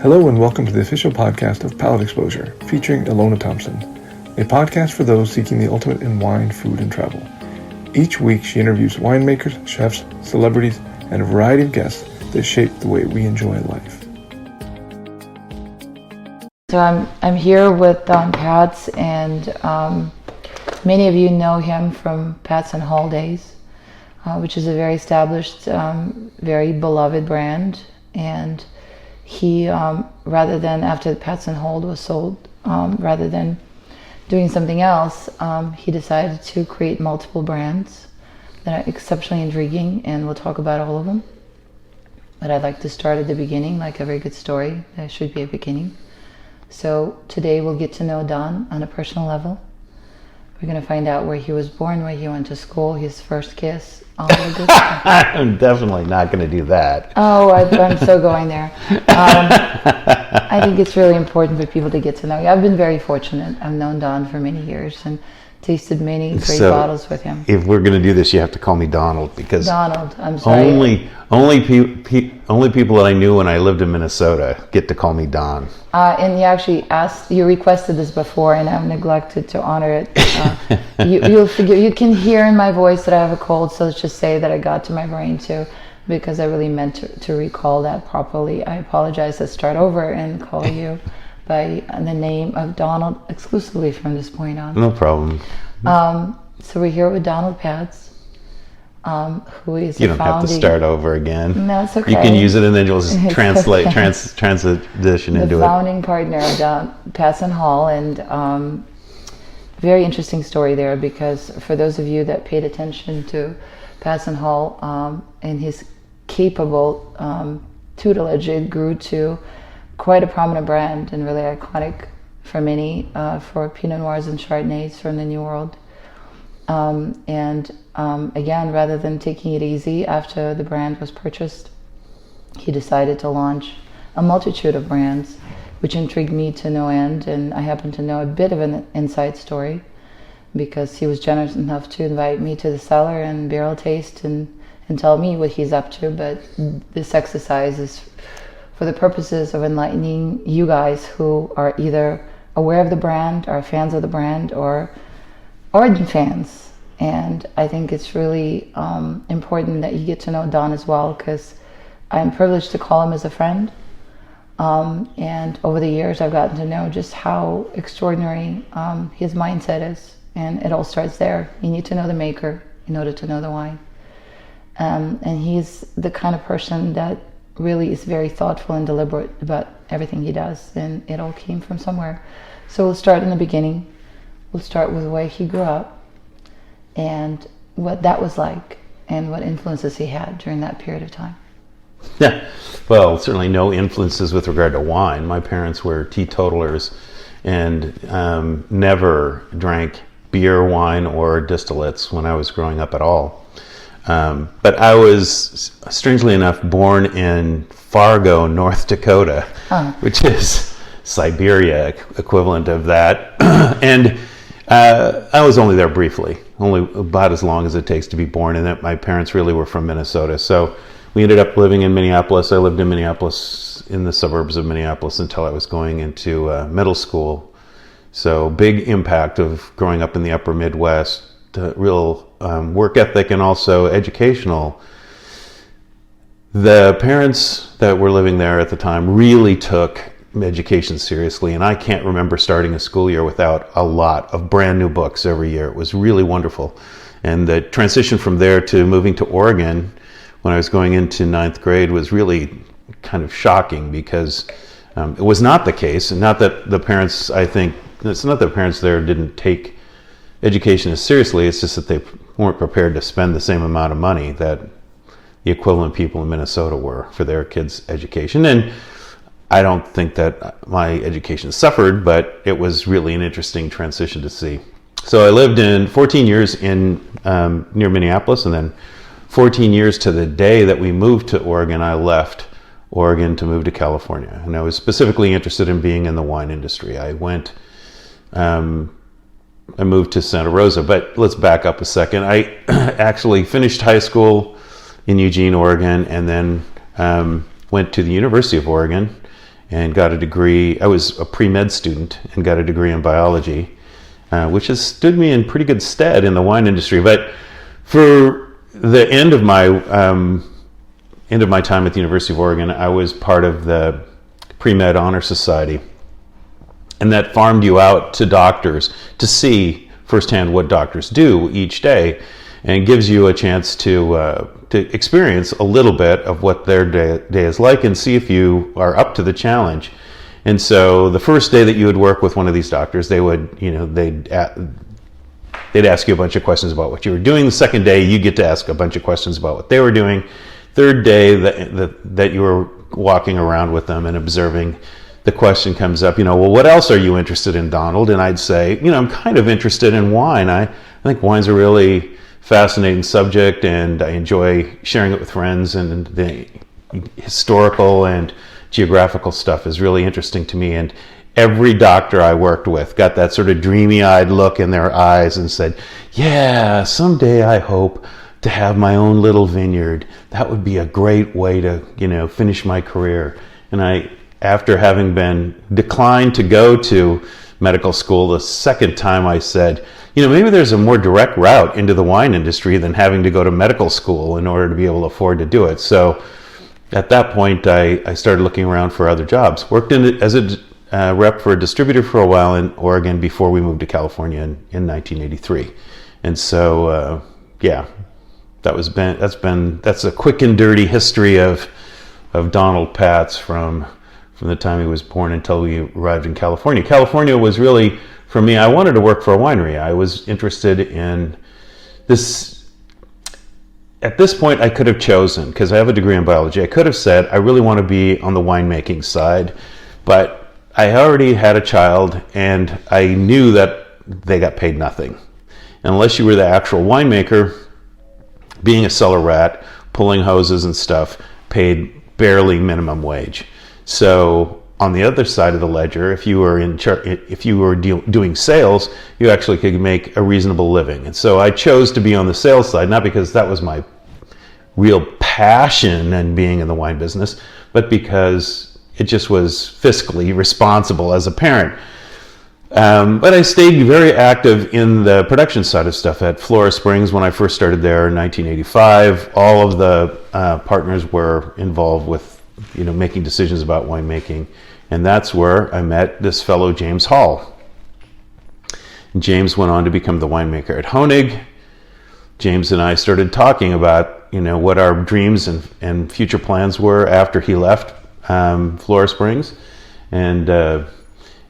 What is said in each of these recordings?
Hello and welcome to the official podcast of Palate Exposure, featuring Ilona Thompson, a podcast for those seeking the ultimate in wine, food, and travel. Each week she interviews winemakers, chefs, celebrities, and a variety of guests that shape the way we enjoy life. So I'm here with Patz, and many of you know him from Patz and Hall days, which is a very established, very beloved brand. And he, rather than after Patz and Hall was sold, rather than doing something else, he decided to create multiple brands that are exceptionally intriguing, and we'll talk about all of them. But I'd like to start at the beginning, like every good story, there should be a beginning. So today we'll get to know Don on a personal level. We're going to find out where he was born, where he went to school, his first kiss, all the good stuff. I'm definitely not going to do that. Oh, I'm so going there. I think it's really important for people to get to know you. I've been very fortunate. I've known Don for many years and tasted many great bottles with him. If we're going to do this, you have to call me Donald, because Donald, I'm sorry. Only people that I knew when I lived in Minnesota get to call me Don. And you actually you requested this before, and I've neglected to honor it. You'll forgive. You can hear in my voice that I have a cold, so let's just say that I got to my brain too, because I really meant to recall that properly. I apologize. Let's start over and call you by the name of Donald exclusively from this point on. No problem. So we're here with Donald Patz, who is You don't have to start over again. No, it's okay. You can use it and then you'll just translate, transition into it. The founding partner of Patz and Hall, and very interesting story there, because for those of you that paid attention to Patz and Hall and his capable tutelage, it grew to quite a prominent brand and really iconic for many, for Pinot Noirs and Chardonnays from the New World. Again, rather than taking it easy after the brand was purchased, he decided to launch a multitude of brands, which intrigued me to no end. And I happen to know a bit of an inside story, because he was generous enough to invite me to the cellar and barrel taste and tell me what he's up to. But this exercise is for the purposes of enlightening you guys who are either aware of the brand, are fans of the brand, or ardent fans. And I think it's really important that you get to know Don as well, because I'm privileged to call him as a friend. And over the years, I've gotten to know just how extraordinary his mindset is. And it all starts there. You need to know the maker in order to know the wine. And he's the kind of person that really is very thoughtful and deliberate about everything he does. And it all came from somewhere. So we'll start in the beginning. We'll start with the way he grew up and what that was like and what influences he had during that period of time. Yeah, well, certainly no influences with regard to wine. My parents were teetotalers and never drank beer, wine, or distillates when I was growing up at all. But I was, strangely enough, born in Fargo, North Dakota, which is Siberia equivalent of that. And I was only there briefly, only about as long as it takes to be born, and that my parents really were from Minnesota. So we ended up living in Minneapolis. I lived in Minneapolis, in the suburbs of Minneapolis, until I was going into middle school. So big impact of growing up in the upper Midwest, real work ethic and also educational. The parents that were living there at the time really took education seriously, and I can't remember starting a school year without a lot of brand new books every year. It was really wonderful. And the transition from there to moving to Oregon when I was going into ninth grade was really kind of shocking, because it was not the case, and not that the parents, I think, it's not that the parents there didn't take education as seriously, it's just that they weren't prepared to spend the same amount of money that the equivalent people in Minnesota were for their kids' education. And I don't think that my education suffered, but it was really an interesting transition to see. So I lived in 14 years in near Minneapolis, and then 14 years to the day that we moved to Oregon, I left Oregon to move to California. And I was specifically interested in being in the wine industry. I moved to Santa Rosa, but let's back up a second. I actually finished high school in Eugene, Oregon, and then went to the University of Oregon and got a degree. I was a pre-med student and got a degree in biology, which has stood me in pretty good stead in the wine industry. But for the end of my time at the University of Oregon, I was part of the pre-med honor society, and that farmed you out to doctors to see firsthand what doctors do each day, and gives you a chance to experience a little bit of what their day is like and see if you are up to the challenge. And so the first day that you would work with one of these doctors, they'd ask you a bunch of questions about what you were doing. The second day, you get to ask a bunch of questions about what they were doing. Third day that you were walking around with them and observing, the question comes up, well, what else are you interested in, Donald? And I'd say, I'm kind of interested in wine. I think wine's a really fascinating subject, and I enjoy sharing it with friends, and the historical and geographical stuff is really interesting to me. And every doctor I worked with got that sort of dreamy-eyed look in their eyes and said, yeah, someday I hope to have my own little vineyard. That would be a great way to, finish my career. And after having been declined to go to medical school the second time, I said, maybe there's a more direct route into the wine industry than having to go to medical school in order to be able to afford to do it. So at that point, I started looking around for other jobs. Worked as a rep for a distributor for a while in Oregon before we moved to California in 1983. And so, that's a quick and dirty history of Donald Patz from the time he was born until we arrived in California. California was really, for me, I wanted to work for a winery. I was interested in this. At this point, I could have chosen, because I have a degree in biology, I could have said, I really want to be on the winemaking side, but I already had a child, and I knew that they got paid nothing. Unless you were the actual winemaker, being a cellar rat, pulling hoses and stuff, paid barely minimum wage. So on the other side of the ledger, if you were doing sales, you actually could make a reasonable living. And so I chose to be on the sales side, not because that was my real passion in being in the wine business, but because it just was fiscally responsible as a parent. But I stayed very active in the production side of stuff at Flora Springs when I first started there in 1985. All of the partners were involved with making decisions about winemaking. And that's where I met this fellow, James Hall. James went on to become the winemaker at Honig. James and I started talking about, what our dreams and future plans were after he left Flora Springs. And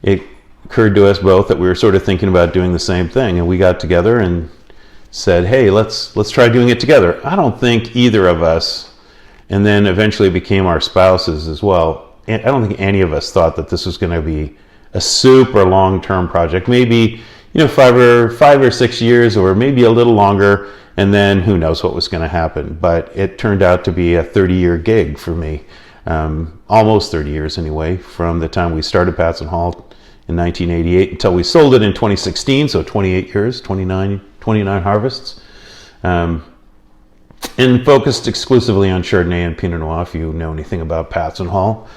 it occurred to us both that we were sort of thinking about doing the same thing. And we got together and said, hey, let's try doing it together. I don't think either of us, and then eventually became our spouses as well, I don't think any of us thought that this was going to be a super long-term project. Maybe 5 or 6 years, or maybe a little longer, and then who knows what was going to happen. But it turned out to be a 30-year gig for me, almost 30 years anyway, from the time we started Patz & Hall in 1988 until we sold it in 2016. So 28 years, 29 harvests. And focused exclusively on Chardonnay and Pinot Noir. If you know anything about Patz & Hall,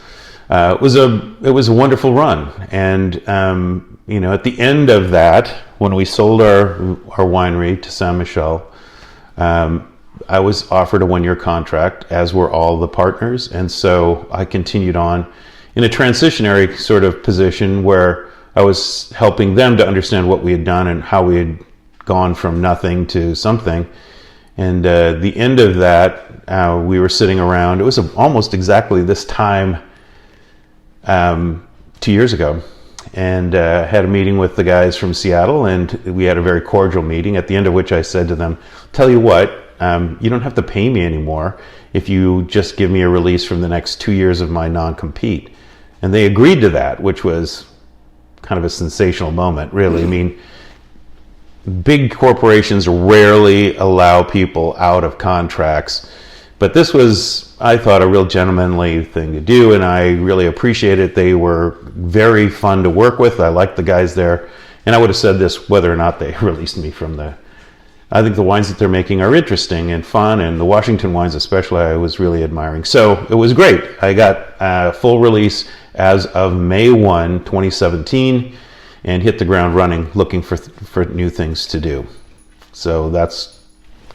it was a wonderful run. And at the end of that, when we sold our winery to Saint Michel, I was offered a 1-year contract, as were all the partners, and so I continued on in a transitionary sort of position where I was helping them to understand what we had done and how we had gone from nothing to something. And the end of that, we were sitting around. It was almost exactly this time 2 years ago, and had a meeting with the guys from Seattle, and we had a very cordial meeting, at the end of which I said to them, tell you what, you don't have to pay me anymore if you just give me a release from the next 2 years of my non-compete. And they agreed to that, which was kind of a sensational moment, really. I mean, big corporations rarely allow people out of contracts, but this was, I thought, a real gentlemanly thing to do, and I really appreciate it. They were very fun to work with. I liked the guys there, and I would have said this whether or not they released me from I think the wines that they're making are interesting and fun, and the Washington wines especially I was really admiring. So it was great. I got a full release as of May 1, 2017, and hit the ground running looking for new things to do. So that's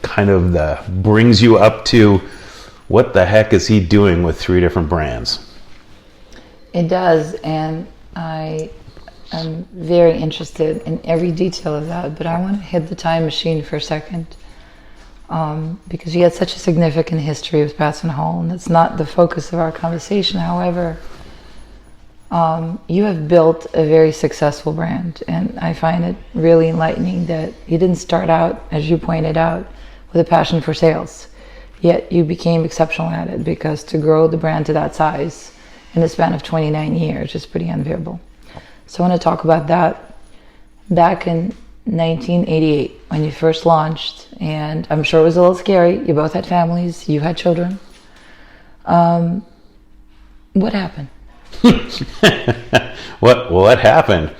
kind of brings you up to what the heck is he doing with 3 different brands? It does, and I am very interested in every detail of that, but I want to hit the time machine for a second, because you had such a significant history with Patz & Hall, and it's not the focus of our conversation. However, you have built a very successful brand, and I find it really enlightening that you didn't start out, as you pointed out, with a passion for sales, yet you became exceptional at it, because to grow the brand to that size in the span of 29 years is pretty unbearable. So I want to talk about that. Back in 1988, when you first launched, and I'm sure it was a little scary, you both had families, you had children. What happened? What happened?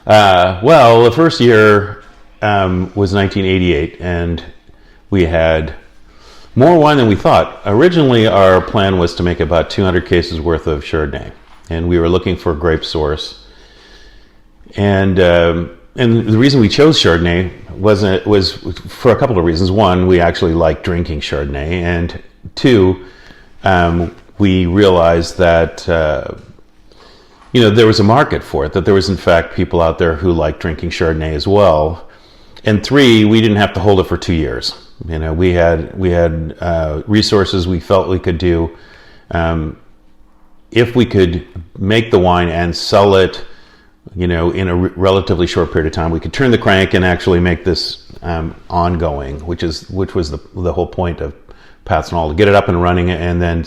Well, the first year was 1988, and we had more wine than we thought. Originally, our plan was to make about 200 cases worth of Chardonnay, and we were looking for a grape source. And the reason we chose Chardonnay was for a couple of reasons. One, we actually like drinking Chardonnay, and two, we realized that there was a market for it, that there was in fact people out there who liked drinking Chardonnay as well. And three, we didn't have to hold it for 2 years. We had resources we felt we could do. If we could make the wine and sell it, in a relatively short period of time, we could turn the crank and actually make this ongoing, which was the whole point of Patz & Hall, to get it up and running, and then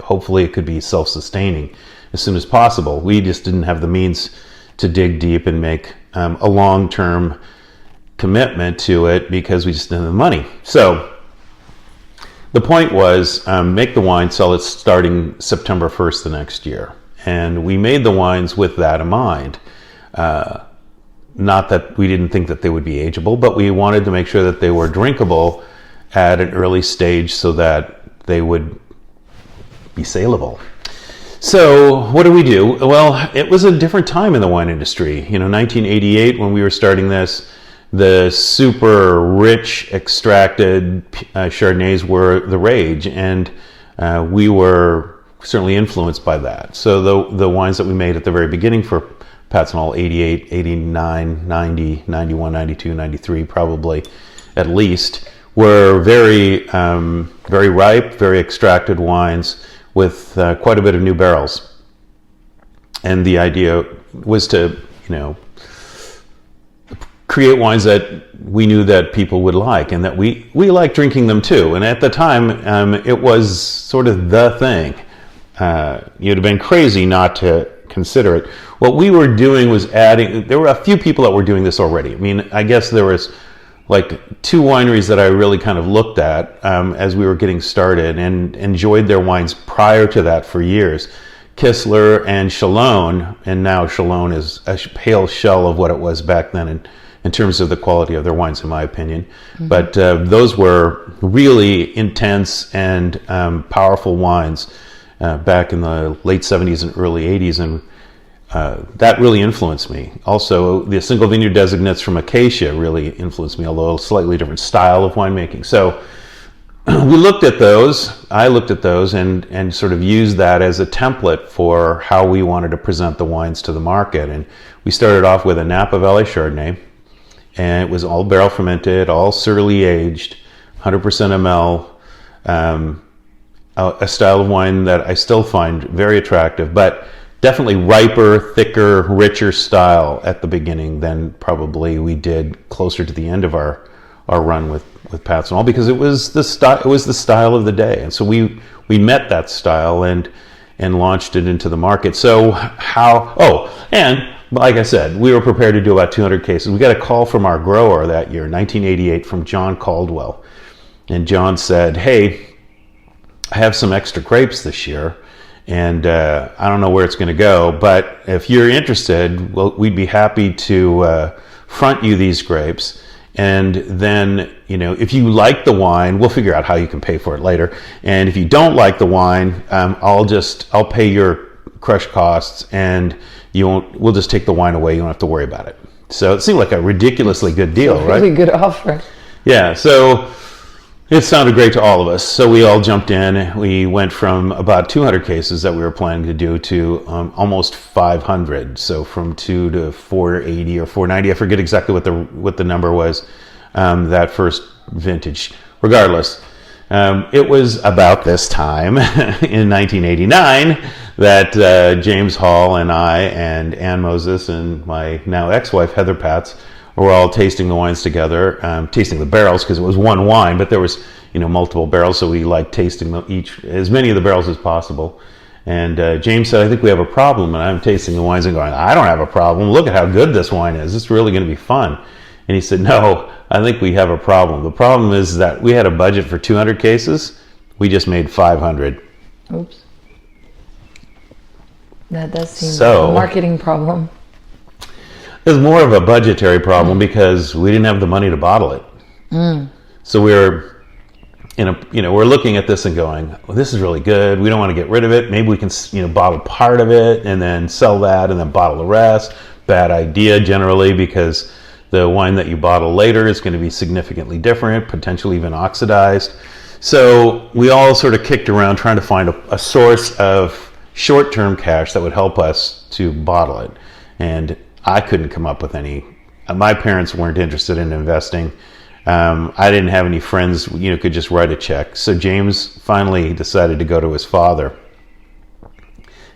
hopefully it could be self-sustaining as soon as possible. We just didn't have the means to dig deep and make a long-term commitment to it because we just didn't have the money. So the point was make the wine, sell it starting September 1st the next year. And we made the wines with that in mind. Not that we didn't think that they would be ageable, but we wanted to make sure that they were drinkable at an early stage so that they would be saleable. So what do we do? Well, it was a different time in the wine industry. 1988, when we were starting this, the super rich extracted Chardonnays were the rage, and we were certainly influenced by that. So the wines that we made at the very beginning for Patz & Hall, 88, 89, 90, 91, 92, 93 probably at least, were very very ripe, very extracted wines with quite a bit of new barrels. And the idea was to, create wines that we knew that people would like, and that we liked drinking them too. And at the time, it was sort of the thing. You'd have been crazy not to consider it. What we were doing was adding, there were a few people that were doing this already. I guess there was like 2 wineries that I really kind of looked at as we were getting started and enjoyed their wines prior to that for years. Kistler and Chalone, and now Chalone is a pale shell of what it was back then in terms of the quality of their wines, in my opinion. Mm-hmm. But those were really intense and powerful wines back in the late 70s and early 80s, and that really influenced me. Also, the single vineyard designates from Acacia really influenced me, although a slightly different style of winemaking. So we looked at those, I looked at those, and sort of used that as a template for how we wanted to present the wines to the market. And we started off with a Napa Valley Chardonnay, and it was all barrel fermented, all surly aged, 100% ML, a style of wine that I still find very attractive, but definitely riper, thicker, richer style at the beginning than probably we did closer to the end of our run with Patz & Hall, because it was the style of the day. And so we met that style and launched it into the market. So and like I said, we were prepared to do about 200 cases. We got a call from our grower that year, 1988, from John Caldwell. And John said, "Hey, I have some extra grapes this year, and I don't know where it's going to go, but if you're interested, we'd be happy to front you these grapes, And then, if you like the wine, we'll figure out how you can pay for it later. And if you don't like the wine, I'll pay your crush costs, and we'll just take the wine away. You don't have to worry about it. So it seemed like a ridiculously good deal, right? Really good offer. Yeah. So it sounded great to all of us. So we all jumped in. We went from about 200 cases that we were planning to do to almost 500. So from 2 to 480 or 490. I forget exactly what the number was that first vintage. Regardless, it was about this time in 1989 that James Hall and I and Ann Moses and my now ex-wife Heather Patz were all tasting the wines together, tasting the barrels, because it was one wine, but there was multiple barrels, so we liked tasting as many of the barrels as possible. And James said, "I think we have a problem," and I'm tasting the wines and going, "I don't have a problem. Look at how good this wine is. It's really going to be fun." And he said, "No, I think we have a problem. The problem is that we had a budget for 200 cases. We just made 500. Oops. That does seem like a marketing problem. It was more of a budgetary problem because we didn't have the money to bottle it. So we're looking at this and going, well, this is really good. We don't want to get rid of it. Maybe we can, bottle part of it and then sell that and then bottle the rest. Bad idea generally, because the wine that you bottle later is going to be significantly different, potentially even oxidized. So we all sort of kicked around trying to find a source of short-term cash that would help us to bottle it. And I couldn't come up with any. My parents weren't interested in investing. I didn't have any friends who could just write a check. So James finally decided to go to his father,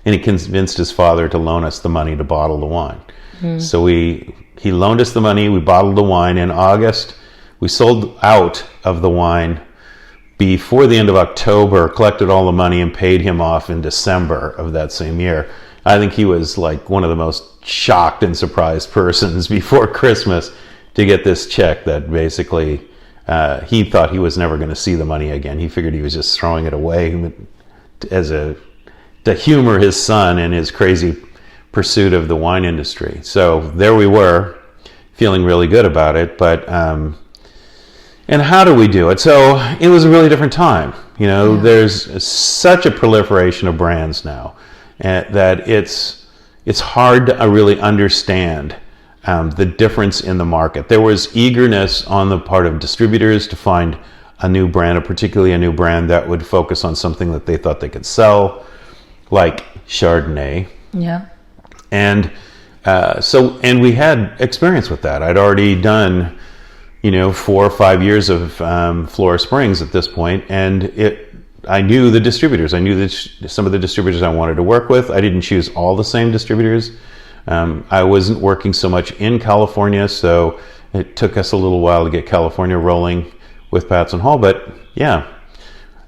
and he convinced his father to loan us the money to bottle the wine. So he loaned us the money. We bottled the wine in August. We sold out of the wine before the end of October, collected all the money, and paid him off in December of that same year. I think he was like one of the most shocked and surprised persons before Christmas to get this check that basically he thought he was never going to see the money again. He figured he was just throwing it away to humor his son in his crazy pursuit of the wine industry. So there we were, feeling really good about it. But and how do we do it? So it was a really different time. There's such a proliferation of brands now that it's hard to really understand the difference in the market. There was eagerness on the part of distributors to find a new brand, particularly a new brand that would focus on something that they thought they could sell, like Chardonnay. Yeah. And and we had experience with that. I'd already done 4 or 5 years of Flora Springs at this point, and I knew the distributors. I knew some of the distributors I wanted to work with. I didn't choose all the same distributors. I wasn't working so much in California, so it took us a little while to get California rolling with Patz and Hall. But yeah,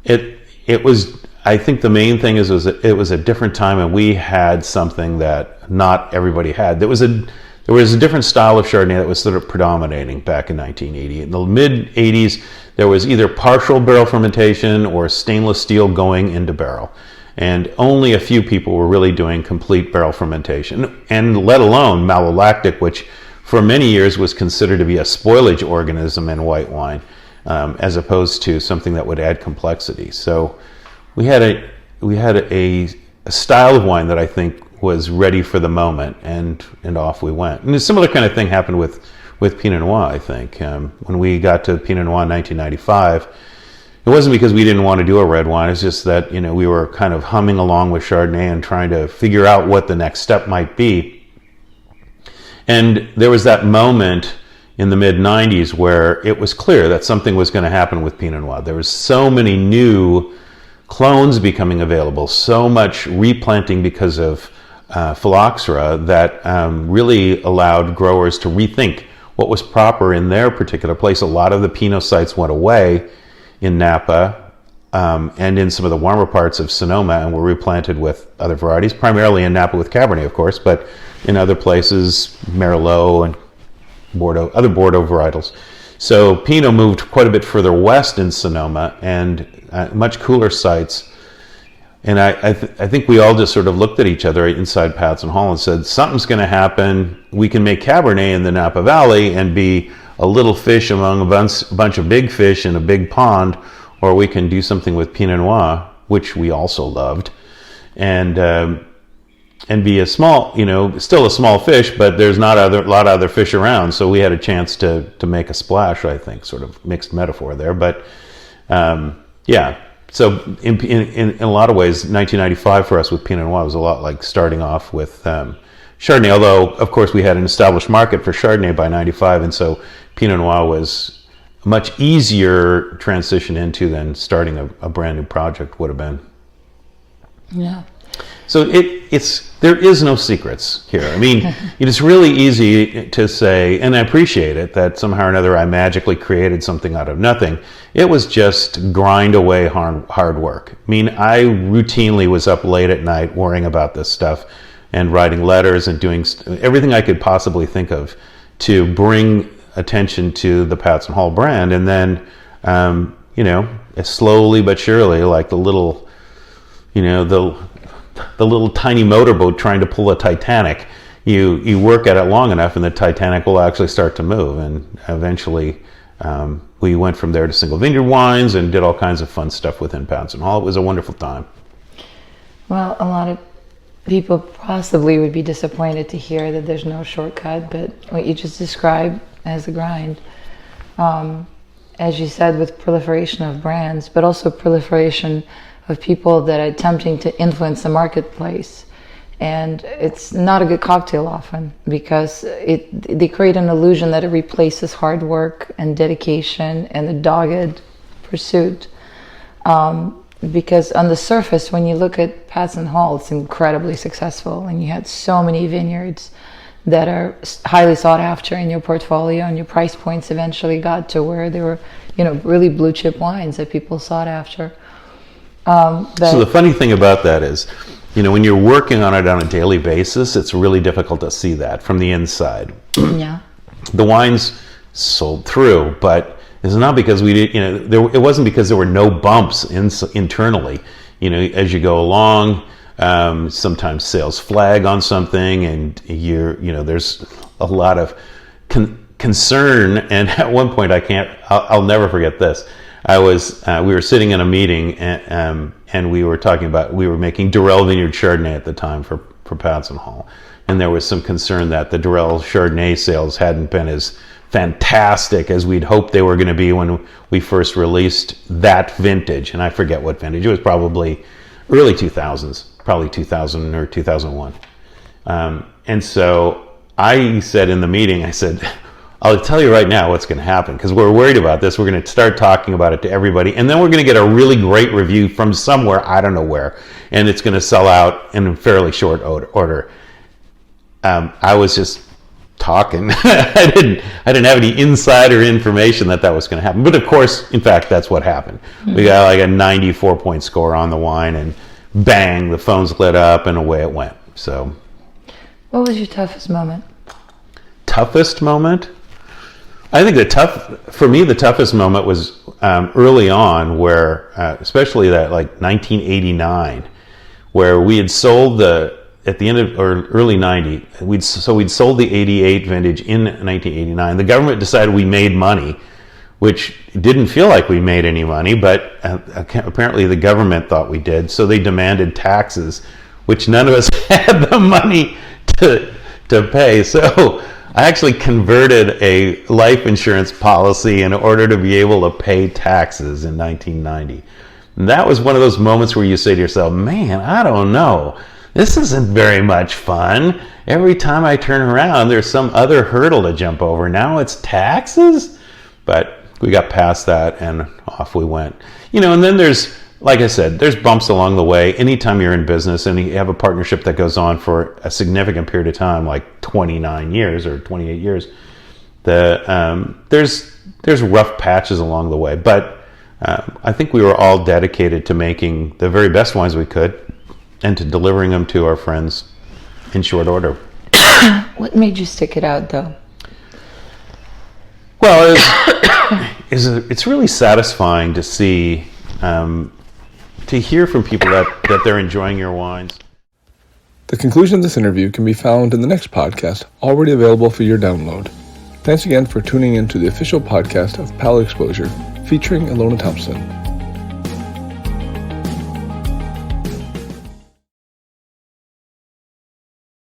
it was. I think the main thing is it was a different time, and we had something that not everybody had. There was a different style of Chardonnay that was sort of predominating back in 1980. In the mid 80s, there was either partial barrel fermentation or stainless steel going into barrel. And only a few people were really doing complete barrel fermentation, and let alone malolactic, which for many years was considered to be a spoilage organism in white wine, as opposed to something that would add complexity. So we had a style of wine that I think was ready for the moment, and off we went. And a similar kind of thing happened with Pinot Noir, I think. When we got to Pinot Noir in 1995, it wasn't because we didn't want to do a red wine. It's just that we were kind of humming along with Chardonnay and trying to figure out what the next step might be. And there was that moment in the mid-90s where it was clear that something was going to happen with Pinot Noir. There was so many new clones becoming available, so much replanting because of phylloxera that really allowed growers to rethink what was proper in their particular place. A lot of the Pinot sites went away in Napa and in some of the warmer parts of Sonoma, and were replanted with other varieties, primarily in Napa with Cabernet, of course, but in other places, Merlot and Bordeaux, other Bordeaux varietals. So Pinot moved quite a bit further west in Sonoma and much cooler sites. And I think we all just sort of looked at each other inside Patz and Hall and said, something's going to happen. We can make Cabernet in the Napa Valley and be a little fish among a bunch of big fish in a big pond, or we can do something with Pinot Noir, which we also loved, and be a small, still a small fish, but there's not a lot of other fish around, so we had a chance to make a splash, I think, sort of mixed metaphor there, but yeah. So in a lot of ways, 1995 for us with Pinot Noir was a lot like starting off with Chardonnay, although, of course, we had an established market for Chardonnay by 95, and so Pinot Noir was a much easier transition into than starting a brand new project would have been. Yeah. So there is no secrets here. I mean, it's really easy to say, and I appreciate it, that somehow or another I magically created something out of nothing. It was just grind away hard work. I mean, I routinely was up late at night worrying about this stuff and writing letters and doing everything I could possibly think of to bring attention to the Patz and Hall brand. And then, slowly but surely, like the little tiny motorboat trying to pull a Titanic, you work at it long enough and the Titanic will actually start to move. And eventually we went from there to single vineyard wines and did all kinds of fun stuff within Patz and Hall. It was a wonderful time. Well, a lot of people possibly would be disappointed to hear that there's no shortcut, but what you just described as a grind, as you said, with proliferation of brands, but also proliferation of people that are attempting to influence the marketplace. And it's not a good cocktail often, because they create an illusion that it replaces hard work and dedication and the dogged pursuit. Because on the surface, when you look at Patz and Hall, it's incredibly successful, and you had so many vineyards that are highly sought after in your portfolio, and your price points eventually got to where they were, really blue chip wines that people sought after. So the funny thing about that is, when you're working on it on a daily basis, it's really difficult to see that from the inside. Yeah. The wines sold through, but it's not because we did, it wasn't because there were no bumps internally. As you go along, sometimes sales flag on something, and there's a lot of concern. And at one point, I'll never forget this. We were sitting in a meeting, and we were talking about, we were making Durell Vineyard Chardonnay at the time for Patz and Hall, and there was some concern that the Durell Chardonnay sales hadn't been as fantastic as we'd hoped they were going to be when we first released that vintage. And I forget what vintage. It was probably early 2000s, probably 2000 or 2001. And so I said in the meeting, I said, I'll tell you right now what's going to happen, because we're worried about this. We're going to start talking about it to everybody, and then we're going to get a really great review from somewhere, I don't know where, and it's going to sell out in fairly short order. I was just talking. I didn't have any insider information that was going to happen. But of course, in fact, that's what happened. Mm-hmm. We got like a 94-point score on the wine, and bang, the phones lit up, and away it went. So, what was your toughest moment? Toughest moment? I think the toughest moment was early on, where, especially that like 1989, where we had sold at the end of, or early 90, we'd sold the 88 vintage in 1989. The government decided we made money, which didn't feel like we made any money, but apparently the government thought we did. So they demanded taxes, which none of us had the money to pay. So I actually converted a life insurance policy in order to be able to pay taxes in 1990. And that was one of those moments where you say to yourself, man, I don't know. This isn't very much fun. Every time I turn around, there's some other hurdle to jump over. Now it's taxes? But we got past that and off we went. And then there's, like I said, there's bumps along the way. Anytime you're in business and you have a partnership that goes on for a significant period of time, like 29 years or 28 years, there's rough patches along the way. But I think we were all dedicated to making the very best wines we could, and to delivering them to our friends in short order. What made you stick it out, though? Well, it's really satisfying to see, to hear from people that they're enjoying your wines. The conclusion of this interview can be found in the next podcast, already available for your download. Thanks again for tuning in to the official podcast of Palate Exposure, featuring Ilona Thompson.